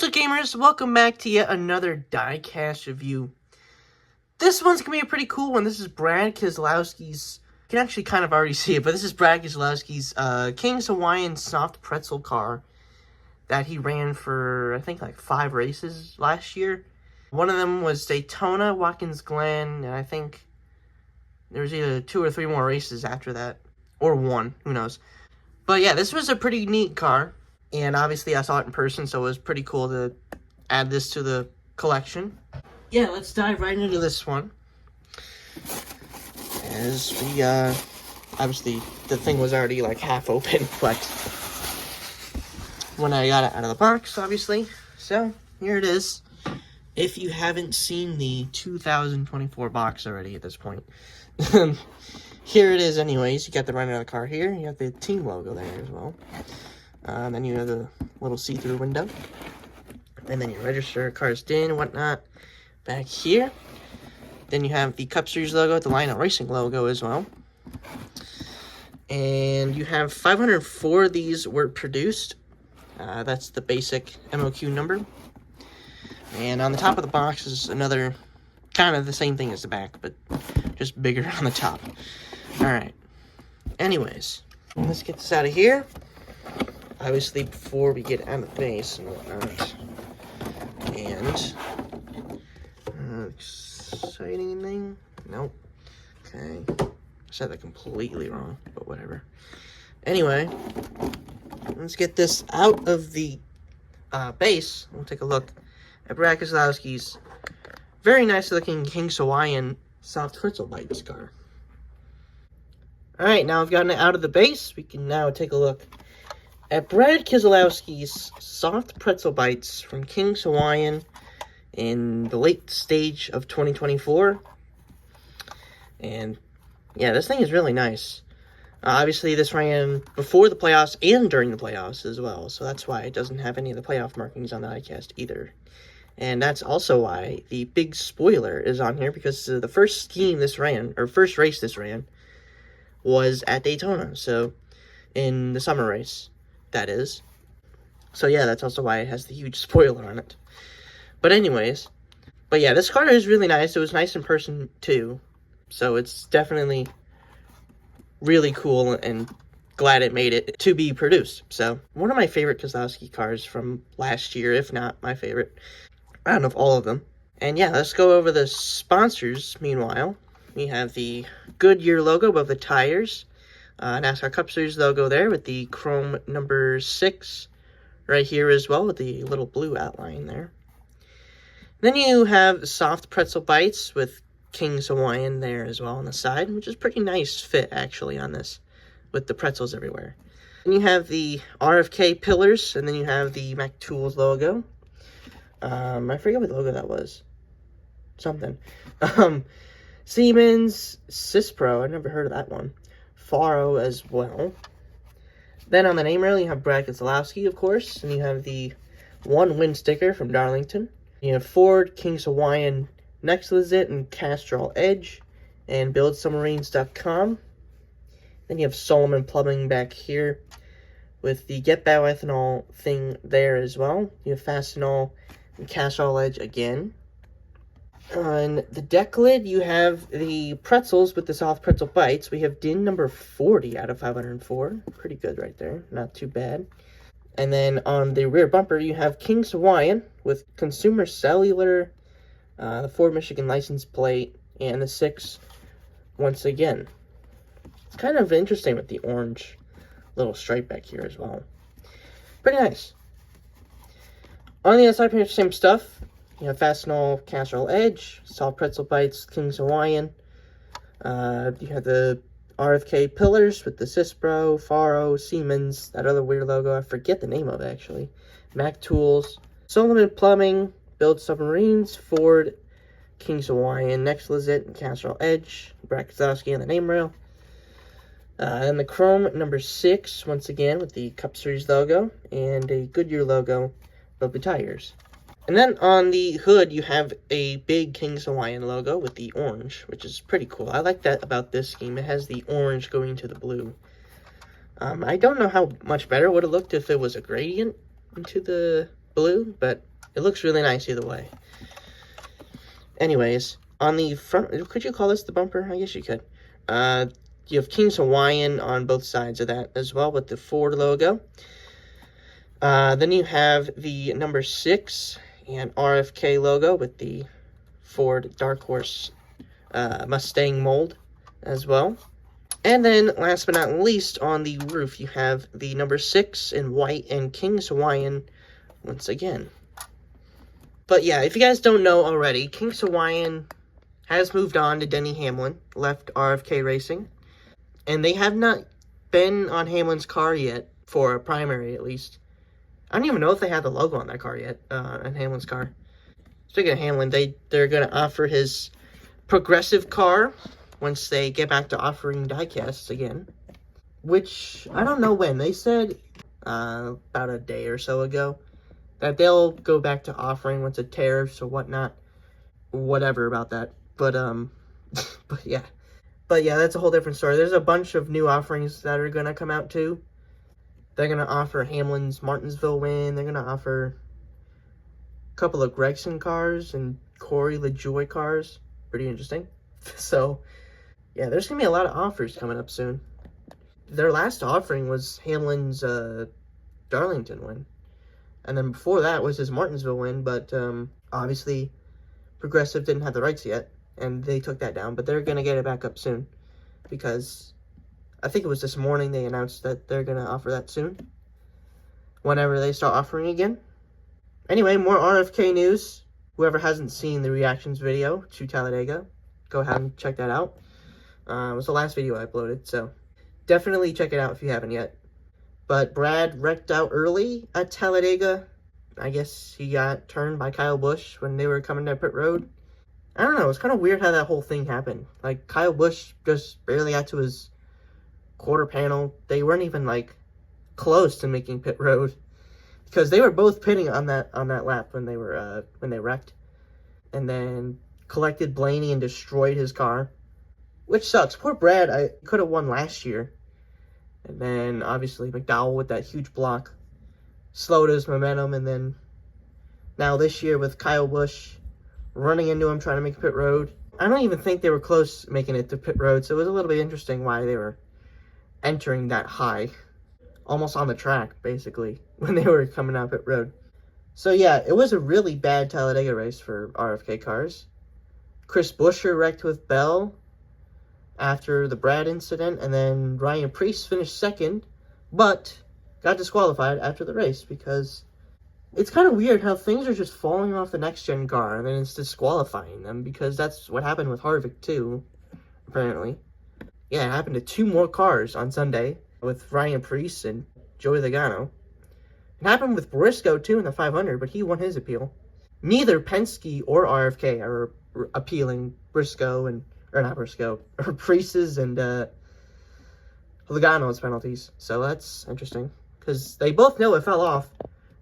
What's up, gamers? Welcome back to yet another Diecast review. This one's going to be a pretty cool one. This is Brad Keselowski's, you can actually kind of already see it, but this is Brad Keselowski's King's Hawaiian soft pretzel car that he ran for, I think, like 5 races last year. One of them was Daytona, Watkins Glen, and I think there was either 2 or 3 more races after that. Or 1, who knows. But yeah, this was a pretty neat car. And obviously I saw it in person, so it was pretty cool to add this to the collection. Yeah, let's dive right into this one. As we, obviously the thing was already like half open, but when I got it out of the box, obviously. So, here it is. If you haven't seen the 2024 box already at this point. Here it is anyways. You got the running of the car here. You got the team logo there as well. Then you have the little see-through window. And then you register cars in and whatnot back here. Then you have the Cup Series logo, the Line Out Racing logo as well. And you have 504 of these were produced. That's the basic MOQ number. And on the top of the box is another, kind of the same thing as the back, but just bigger on the top. Alright. Anyways, let's get this out of here. Obviously, before we get out of the base and whatnot. And exciting thing? Nope. Okay. I said that completely wrong, but whatever. Anyway, let's get this out of the base. We'll take a look at Brad Keselowski's very nice looking King's Hawaiian soft pretzel bites car. Alright, now I've gotten it out of the base. We can now take a look at Brad Keselowski's soft pretzel bites from King's Hawaiian in the late stage of 2024. And yeah, this thing is really nice. Obviously, this ran before the playoffs and during the playoffs as well. So that's why it doesn't have any of the playoff markings on the diecast either. And that's also why the big spoiler is on here, because the first scheme this ran, or first race this ran, was at Daytona. So in the summer race, that is. So yeah, that's also why it has the huge spoiler on it. But anyways, but yeah, this car is really nice. It was nice in person too. So it's definitely really cool and glad it made it to be produced. So one of my favorite Keselowski cars from last year, if not my favorite, out of all of them. And yeah, let's go over the sponsors meanwhile. We have the Goodyear logo above the tires. NASCAR Cup Series logo there with the chrome number 6 right here as well with the little blue outline there. Then you have soft pretzel bites with King's Hawaiian there as well on the side, which is pretty nice fit actually on this with the pretzels everywhere. Then you have the RFK pillars, and then you have the Mac Tools logo. I forget what logo that was. Something. Siemens Cispro, I never heard of that one. Faro as well. Then on the name rail, you have Brad Keselowski, of course, and you have the one win sticker from Darlington. You have Ford, King's Hawaiian, Nextlit, and Castrol Edge, and BuildSubmarines.com. Then you have Solomon Plumbing back here with the Get Bioethanol thing there as well. You have Fastenal and Castrol Edge again. On the deck lid, you have the pretzels with the soft pretzel bites. We have DIN number 40 out of 504. Pretty good right there. Not too bad. And then on the rear bumper, you have King's Hawaiian with Consumer Cellular, the Ford Michigan license plate, and the 6 once again. It's kind of interesting with the orange little stripe back here as well. Pretty nice. On the outside, pretty much the same stuff. You have Fastenal, Castrol Edge, soft pretzel bites, King's Hawaiian. You have the RFK pillars with the Cispro, Faro, Siemens, that other weird logo. I forget the name of it, actually. Mac Tools, Solomon Plumbing, Build Submarines, Ford, King's Hawaiian, Nextlit, and Castrol Edge. Brad Keselowski on the name rail. And the chrome number 6, once again, with the Cup Series logo, and a Goodyear logo above the tires. And then on the hood, you have a big King's Hawaiian logo with the orange, which is pretty cool. I like that about this scheme. It has the orange going to the blue. I don't know how much better it would have looked if it was a gradient into the blue, but It looks really nice either way. Anyways, on the front, could you call this the bumper? I guess you could. You have King's Hawaiian on both sides of that as well with the Ford logo. Then you have the number 6 and RFK logo with the Ford Dark Horse Mustang mold as well. And then, last but not least, on the roof, you have the number 6 in white and King's Hawaiian once again. But yeah, if you guys don't know already, King's Hawaiian has moved on to Denny Hamlin, left RFK Racing. And they have not been on Hamlin's car yet, for a primary at least. I don't even know if they have the logo on that car yet, on Hamlin's car. Speaking of Hamlin, they're going to offer his progressive car once they get back to offering diecasts again. Which, I don't know when. They said about a day or so ago that they'll go back to offering once the tariffs or whatnot. Whatever about that. But yeah. But yeah, that's a whole different story. There's a bunch of new offerings that are going to come out too. They're going to offer Hamlin's Martinsville win. They're going to offer a couple of Gregson cars and Corey LaJoie cars. Pretty interesting. So, yeah, there's going to be a lot of offers coming up soon. Their last offering was Hamlin's Darlington win. And then before that was his Martinsville win. But obviously, Progressive didn't have the rights yet. And they took that down. But they're going to get it back up soon. Because I think it was this morning they announced that they're going to offer that soon. Whenever they start offering again. Anyway, more RFK news. Whoever hasn't seen the reactions video to Talladega, go ahead and check that out. It was the last video I uploaded, so definitely check it out if you haven't yet. But Brad wrecked out early at Talladega. I guess he got turned by Kyle Busch when they were coming down pit road. I don't know, it's kind of weird how that whole thing happened. Like, Kyle Busch just barely got to his quarter panel. They weren't even, like, close to making pit road. Because they were both pitting on that lap when they wrecked. And then collected Blaney and destroyed his car. Which sucks. Poor Brad, I could have won last year. And then, obviously, McDowell with that huge block slowed his momentum. And then, now this year with Kyle Busch running into him, trying to make pit road. I don't even think they were close making it to pit road. So it was a little bit interesting why they were entering that high. Almost on the track, basically, when they were coming out pit road. So yeah, it was a really bad Talladega race for RFK cars. Chris Buescher wrecked with Bell after the Brad incident, and then Ryan Preece finished second, but got disqualified after the race because it's kind of weird how things are just falling off the next-gen car, and then it's disqualifying them, because that's what happened with Harvick, too, apparently. Yeah, it happened to 2 more cars on Sunday, with Ryan Preece and Joey Logano. It happened with Briscoe, too, in the 500, but he won his appeal. Neither Penske or RFK are appealing Briscoe and, or not Briscoe, or Preece's and Logano's penalties. So that's interesting, because they both know it fell off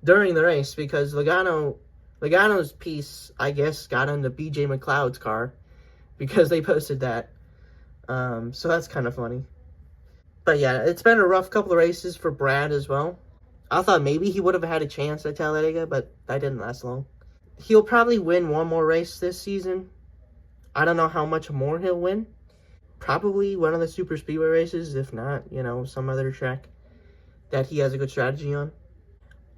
during the race, because Logano's piece, I guess, got into BJ McLeod's car, because they posted that. So that's kind of funny. But yeah, it's been a rough couple of races for Brad as well. I thought maybe he would have had a chance at Talladega, but that didn't last long. He'll probably win one more race this season. I don't know how much more he'll win. Probably one of the super speedway races, if not, you know, some other track that he has a good strategy on.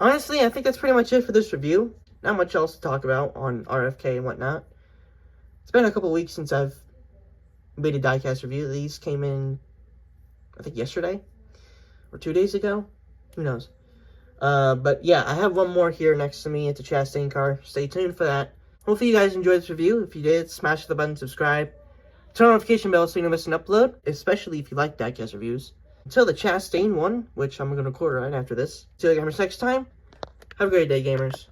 Honestly, I think that's pretty much it for this review. Not much else to talk about on RFK and whatnot. It's been a couple weeks since I've made a diecast review. These came in, I think, yesterday or 2 days ago. Who knows? But yeah, I have one more here next to me. It's a Chastain car. Stay tuned for that. Hopefully you guys enjoyed this review. If you did, smash the button, subscribe. Turn on notification bell so you don't miss an upload, especially if you like diecast reviews. Until the Chastain one, which I'm going to record right after this. See you gamers next time. Have a great day, gamers.